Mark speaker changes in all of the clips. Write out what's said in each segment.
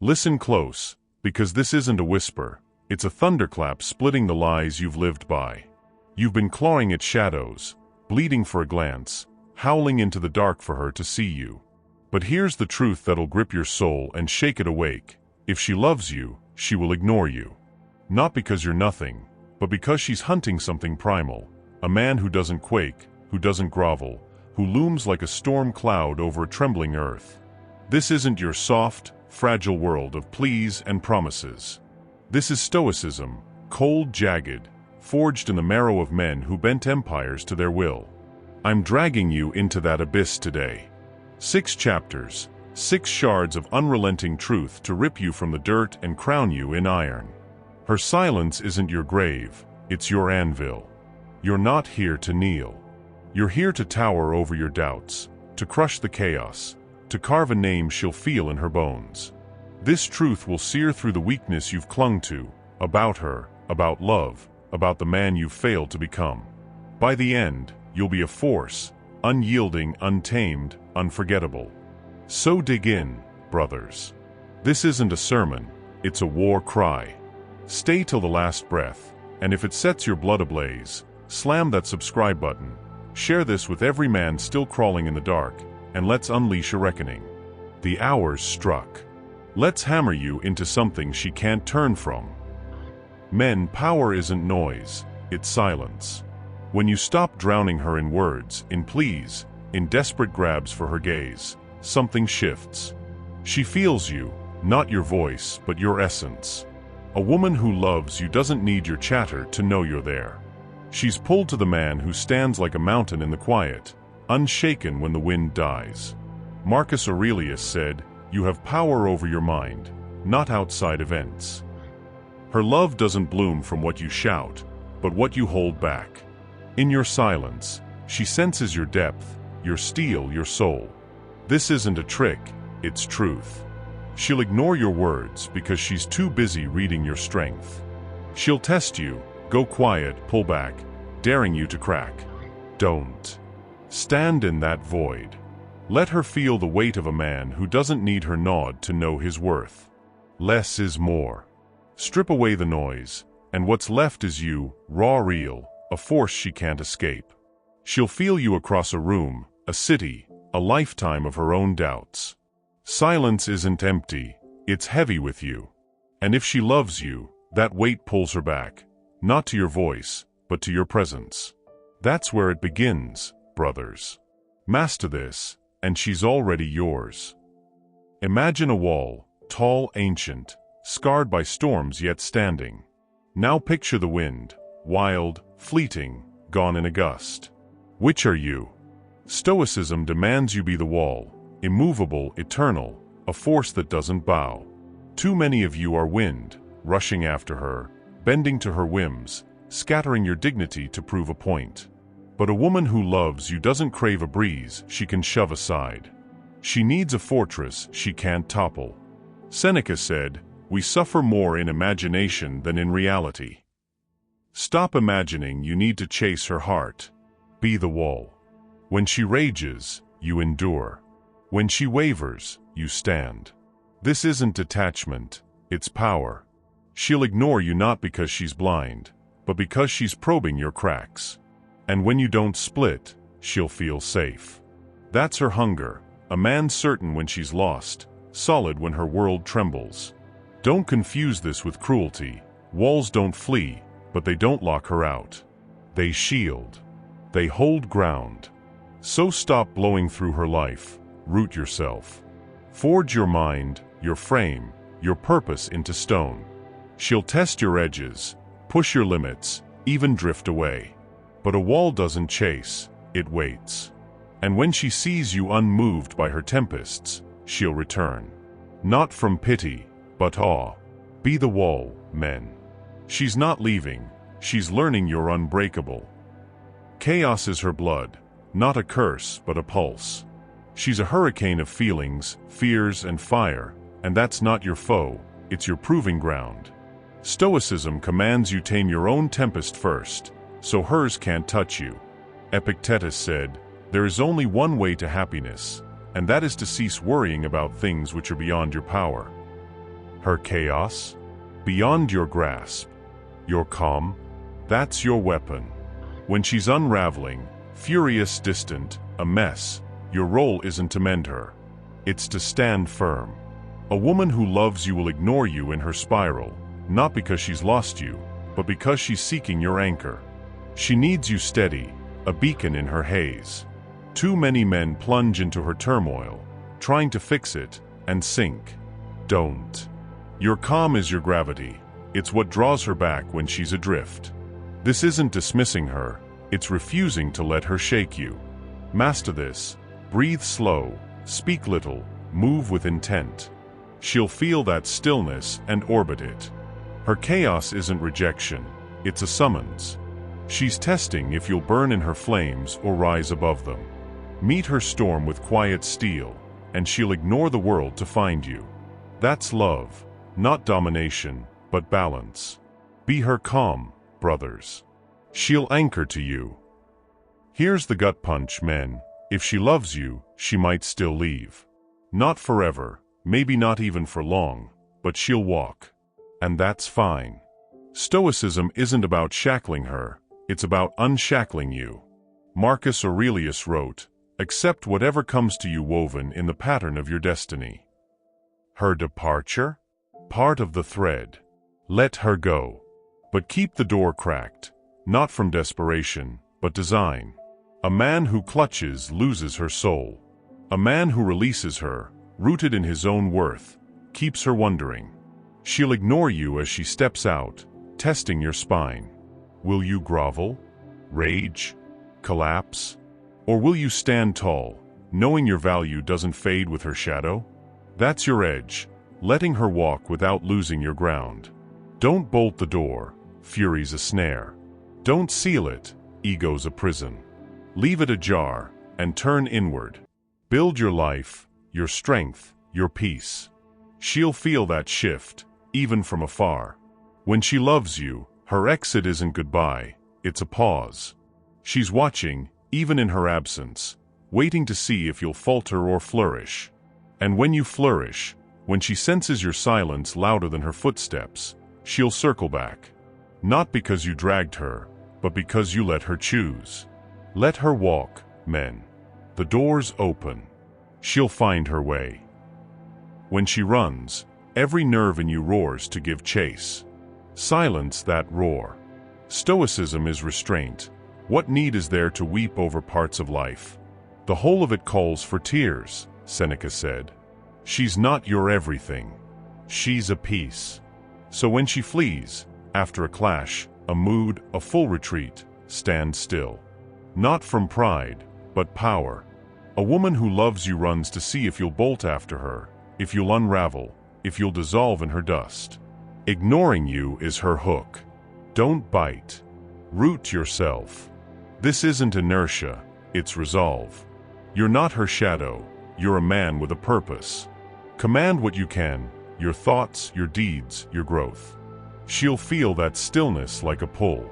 Speaker 1: Listen close, because this isn't a whisper, it's a thunderclap splitting the lies you've lived by. You've been clawing at shadows, bleeding for a glance, howling into the dark for her to see you. But here's the truth that'll grip your soul and shake it awake. If she loves you, she will ignore you. Not because you're nothing, but because she's hunting something primal. A man who doesn't quake, who doesn't grovel, who looms like a storm cloud over a trembling earth. This isn't your soft, fragile world of pleas and promises. This is Stoicism, cold, jagged, forged in the marrow of men who bent empires to their will. I'm dragging you into that abyss today. 6 chapters, 6 shards of unrelenting truth to rip you from the dirt and crown you in iron. Her silence isn't your grave, it's your anvil. You're not here to kneel. You're here to tower over your doubts, to crush the chaos, to carve a name she'll feel in her bones. This truth will sear through the weakness you've clung to, about her, about love, about the man you've failed to become. By the end, you'll be a force, unyielding, untamed, unforgettable. So dig in, brothers. This isn't a sermon, it's a war cry. Stay till the last breath, and if it sets your blood ablaze, slam that subscribe button, share this with every man still crawling in the dark, and let's unleash a reckoning. The hour's struck. Let's hammer you into something she can't turn from. Men, power isn't noise, it's silence. When you stop drowning her in words, in pleas, in desperate grabs for her gaze, something shifts. She feels you, not your voice, but your essence. A woman who loves you doesn't need your chatter to know you're there. She's pulled to the man who stands like a mountain in the quiet, unshaken when the wind dies. Marcus Aurelius said, "You have power over your mind, not outside events." Her love doesn't bloom from what you shout, but what you hold back. In your silence, she senses your depth, your steel, your soul. This isn't a trick, it's truth. She'll ignore your words because she's too busy reading your strength. She'll test you, go quiet, pull back, daring you to crack. Don't. Stand in that void. Let her feel the weight of a man who doesn't need her nod to know his worth. Less is more. Strip away the noise, and what's left is you, raw, real, a force she can't escape. She'll feel you across a room, a city, a lifetime of her own doubts. Silence isn't empty, it's heavy with you. And if she loves you, that weight pulls her back, not to your voice, but to your presence. That's where it begins, brothers. Master this, and she's already yours. Imagine a wall, tall, ancient, scarred by storms yet standing. Now picture the wind, wild, fleeting, gone in a gust. Which are you? Stoicism demands you be the wall, immovable, eternal, a force that doesn't bow. Too many of you are wind, rushing after her, bending to her whims, scattering your dignity to prove a point. But a woman who loves you doesn't crave a breeze she can shove aside. She needs a fortress she can't topple. Seneca said, "We suffer more in imagination than in reality." Stop imagining you need to chase her heart. Be the wall. When she rages, you endure. When she wavers, you stand. This isn't detachment, it's power. She'll ignore you not because she's blind, but because she's probing your cracks. And when you don't split, she'll feel safe. That's her hunger, a man certain when she's lost, solid when her world trembles. Don't confuse this with cruelty. Walls don't flee, but they don't lock her out. They shield. They hold ground. So stop blowing through her life. Root yourself. Forge your mind, your frame, your purpose into stone. She'll test your edges, push your limits, even drift away. But a wall doesn't chase, it waits. And when she sees you unmoved by her tempests, she'll return. Not from pity, but awe. Be the wall, men. She's not leaving, she's learning you're unbreakable. Chaos is her blood, not a curse, but a pulse. She's a hurricane of feelings, fears, and fire, and that's not your foe, it's your proving ground. Stoicism commands you tame your own tempest first, so hers can't touch you. Epictetus said, "There is only one way to happiness, and that is to cease worrying about things which are beyond your power." Her chaos? Beyond your grasp. Your calm? That's your weapon. When she's unraveling, furious, distant, a mess, your role isn't to mend her. It's to stand firm. A woman who loves you will ignore you in her spiral, not because she's lost you, but because she's seeking your anchor. She needs you steady, a beacon in her haze. Too many men plunge into her turmoil, trying to fix it, and sink. Don't. Your calm is your gravity. It's what draws her back when she's adrift. This isn't dismissing her, it's refusing to let her shake you. Master this. Breathe slow, speak little, move with intent. She'll feel that stillness and orbit it. Her chaos isn't rejection, it's a summons. She's testing if you'll burn in her flames or rise above them. Meet her storm with quiet steel, and she'll ignore the world to find you. That's love, not domination, but balance. Be her calm, brothers. She'll anchor to you. Here's the gut punch, men. If she loves you, she might still leave. Not forever, maybe not even for long, but she'll walk. And that's fine. Stoicism isn't about shackling her, it's about unshackling you. Marcus Aurelius wrote, "Accept whatever comes to you woven in the pattern of your destiny." Her departure? Part of the thread. Let her go. But keep the door cracked, not from desperation, but design. A man who clutches loses her soul. A man who releases her, rooted in his own worth, keeps her wondering. She'll ignore you as she steps out, testing your spine. Will you grovel? Rage? Collapse? Or will you stand tall, knowing your value doesn't fade with her shadow? That's your edge, letting her walk without losing your ground. Don't bolt the door, fury's a snare. Don't seal it, ego's a prison. Leave it ajar, and turn inward. Build your life, your strength, your peace. She'll feel that shift, even from afar. When she loves you, her exit isn't goodbye, it's a pause. She's watching, even in her absence, waiting to see if you'll falter or flourish. And when you flourish, when she senses your silence louder than her footsteps, she'll circle back. Not because you dragged her, but because you let her choose. Let her walk, men. The door's open. She'll find her way. When she runs, every nerve in you roars to give chase. Silence that roar. Stoicism is restraint. What need is there to weep over parts of life? The whole of it calls for tears, Seneca said. She's not your everything. She's a piece. So when she flees, after a clash, a mood, a full retreat, stand still. Not from pride, but power. A woman who loves you runs to see if you'll bolt after her, if you'll unravel, if you'll dissolve in her dust. Ignoring you is her hook. Don't bite. Root yourself. This isn't inertia, it's resolve. You're not her shadow, you're a man with a purpose. Command what you can, your thoughts, your deeds, your growth. She'll feel that stillness like a pull.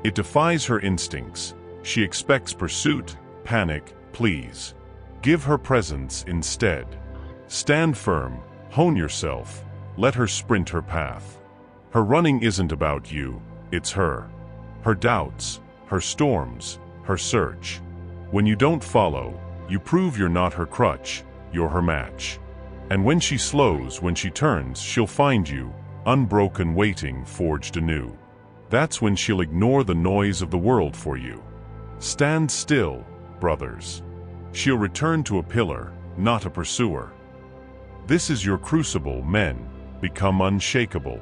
Speaker 1: It defies her instincts. She expects pursuit, panic, please. Give her presence instead. Stand firm, hone yourself, let her sprint her path. Her running isn't about you, it's her. Her doubts, her storms, her search. When you don't follow, you prove you're not her crutch, you're her match. And when she slows, when she turns, she'll find you, unbroken, waiting, forged anew. That's when she'll ignore the noise of the world for you. Stand still, brothers. She'll return to a pillar, not a pursuer. This is your crucible, men. Become unshakable.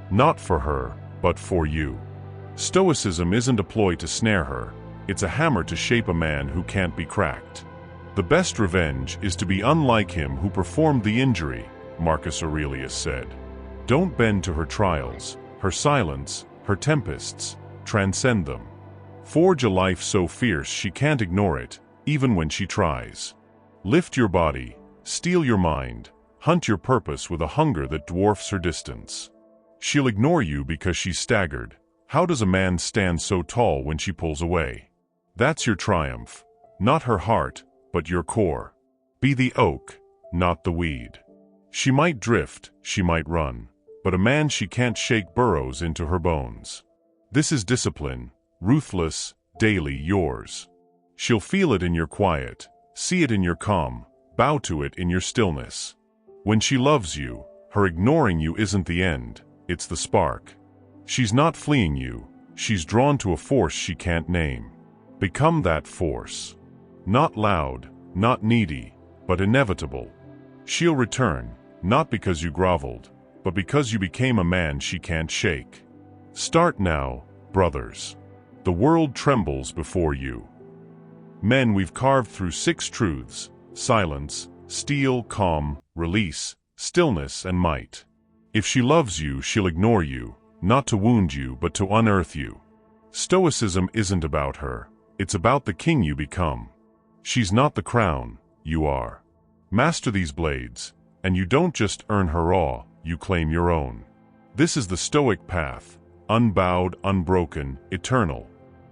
Speaker 1: Not for her, but for you. Stoicism isn't a ploy to snare her, it's a hammer to shape a man who can't be cracked. The best revenge is to be unlike him who performed the injury, Marcus Aurelius said. Don't bend to her trials, her silence, her tempests, transcend them. Forge a life so fierce she can't ignore it, even when she tries. Lift your body, steel your mind, hunt your purpose with a hunger that dwarfs her distance. She'll ignore you because she's staggered. How does a man stand so tall when she pulls away? That's your triumph, not her heart, but your core. Be the oak, not the weed. She might drift, she might run, but a man she can't shake burrows into her bones. This is discipline, ruthless, daily yours. She'll feel it in your quiet, see it in your calm, bow to it in your stillness. When she loves you, her ignoring you isn't the end, it's the spark. She's not fleeing you, she's drawn to a force she can't name. Become that force. Not loud, not needy, but inevitable. She'll return, not because you groveled, but because you became a man she can't shake. Start now, brothers. The world trembles before you. Men, we've carved through 6 truths: silence, steel, calm, release, stillness, and might. If she loves you, she'll ignore you, not to wound you, but to unearth you. Stoicism isn't about her, it's about the king you become. She's not the crown, you are. Master these blades, and you don't just earn her awe, you claim your own. This is the Stoic path, unbowed, unbroken, eternal.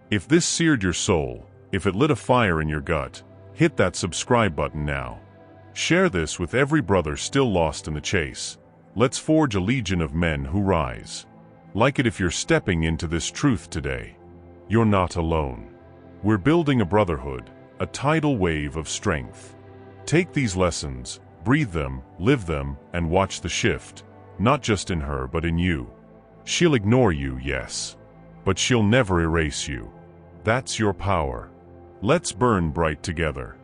Speaker 1: If this seared your soul, if it lit a fire in your gut, hit that subscribe button now. Share this with every brother still lost in the chase. Let's forge a legion of men who rise. Like it if you're stepping into this truth today. You're not alone. We're building a brotherhood, a tidal wave of strength. Take these lessons, breathe them, live them, and watch the shift, not just in her but in you. She'll ignore you, yes, but she'll never erase you. That's your power. Let's burn bright together.